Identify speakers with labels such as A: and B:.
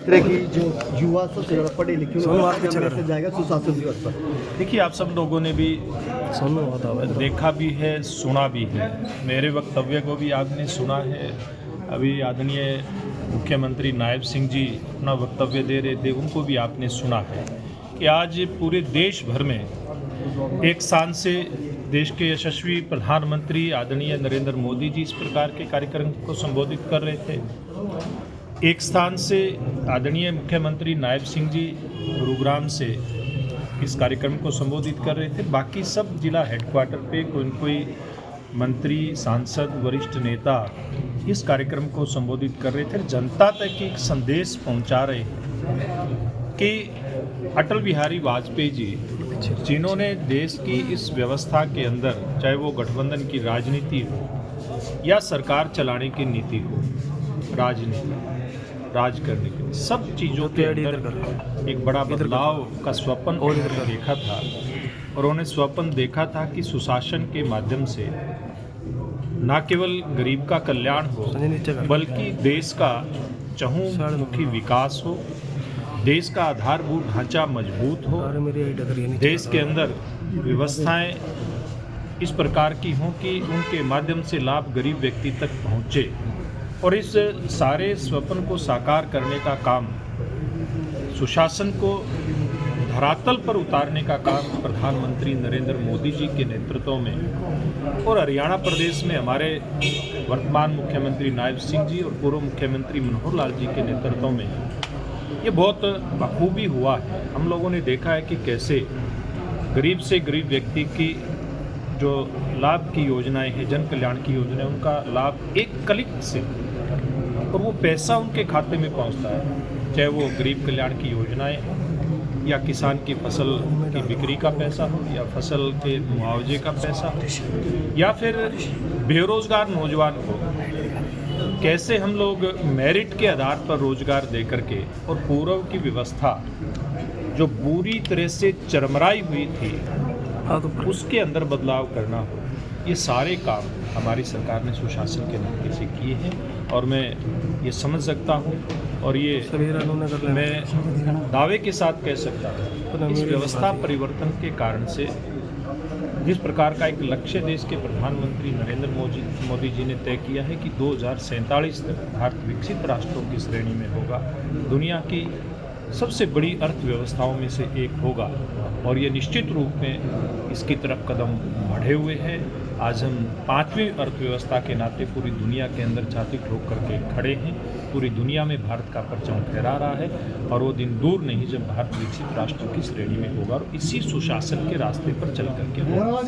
A: तरह की जो युवा सबसे ज़्यादा पढ़े लिखे मैसेज जाएगा सुशासन दिवस पर।
B: देखिए, आप सब लोगों ने भी देखा भी है, सुना भी है। मेरे वक्तव्य को भी आपने सुना है। अभी आदरणीय मुख्यमंत्री नायब सिंह जी अपना वक्तव्य दे रहे थे, उनको भी आपने सुना है कि आज पूरे देश भर में एक स्थान से देश के यशस्वी प्रधानमंत्री आदरणीय नरेंद्र मोदी जी इस प्रकार के कार्यक्रम को संबोधित कर रहे थे। एक स्थान से आदरणीय मुख्यमंत्री नायब सिंह जी गुरुग्राम से इस कार्यक्रम को संबोधित कर रहे थे। बाकी सब जिला हेडक्वार्टर पे कोई न कोई मंत्री, सांसद, वरिष्ठ नेता इस कार्यक्रम को संबोधित कर रहे थे। जनता तक एक संदेश पहुंचा रहे हैं कि अटल बिहारी वाजपेयी जी, जिन्होंने देश की इस व्यवस्था के अंदर, चाहे वो गठबंधन की राजनीति हो या सरकार चलाने की नीति हो, राजनीति राज करने के सब चीज़ों के अंदर एक बड़ा बदलाव का स्वप्न उन्होंने देखा था। और उन्होंने स्वप्न देखा था कि सुशासन के माध्यम से न केवल गरीब का कल्याण हो, बल्कि देश का चहुमुखी विकास हो, देश का आधारभूत ढांचा मजबूत हो, देश के अंदर व्यवस्थाएं इस प्रकार की हों कि उनके माध्यम से लाभ गरीब व्यक्ति तक पहुँचे। और इस सारे स्वप्न को साकार करने का काम, सुशासन को धरातल पर उतारने का काम प्रधानमंत्री नरेंद्र मोदी जी के नेतृत्व में और हरियाणा प्रदेश में हमारे वर्तमान मुख्यमंत्री नायब सिंह जी और पूर्व मुख्यमंत्री मनोहर लाल जी के नेतृत्व में ये बहुत बखूबी हुआ है। हम लोगों ने देखा है कि कैसे गरीब से गरीब व्यक्ति की जो लाभ की योजनाएं हैं, जन कल्याण की योजनाएं, उनका लाभ एक क्लिक से और वो पैसा उनके खाते में पहुंचता है। चाहे वो गरीब कल्याण की योजनाएं या किसान की फसल की बिक्री का पैसा हो या फसल के मुआवजे का पैसा हो या फिर बेरोजगार नौजवान को कैसे हम लोग मेरिट के आधार पर रोजगार दे करके और पूर्व की व्यवस्था जो पूरी तरह से चरमराई हुई थी उसके अंदर बदलाव करना हो, ये सारे काम हमारी सरकार ने सुशासन के नाते से किए हैं। और मैं ये समझ सकता हूँ और ये मैं दावे के साथ कह सकता हूँ, इस व्यवस्था परिवर्तन के कारण से जिस प्रकार का एक लक्ष्य देश के प्रधानमंत्री नरेंद्र मोदी जी ने तय किया है कि 2047 तक भारत विकसित राष्ट्रों की श्रेणी में होगा, दुनिया की सबसे बड़ी अर्थव्यवस्थाओं में से एक होगा। और ये निश्चित रूप में इसकी तरफ कदम बढ़े हुए हैं। आज हम 5वीं अर्थव्यवस्था के नाते पूरी दुनिया के अंदर छाती ठोक करके खड़े हैं। पूरी दुनिया में भारत का परचम फहरा रहा है और वो दिन दूर नहीं जब भारत विकसित राष्ट्र की श्रेणी में होगा और इसी सुशासन के रास्ते पर चल करके होगा।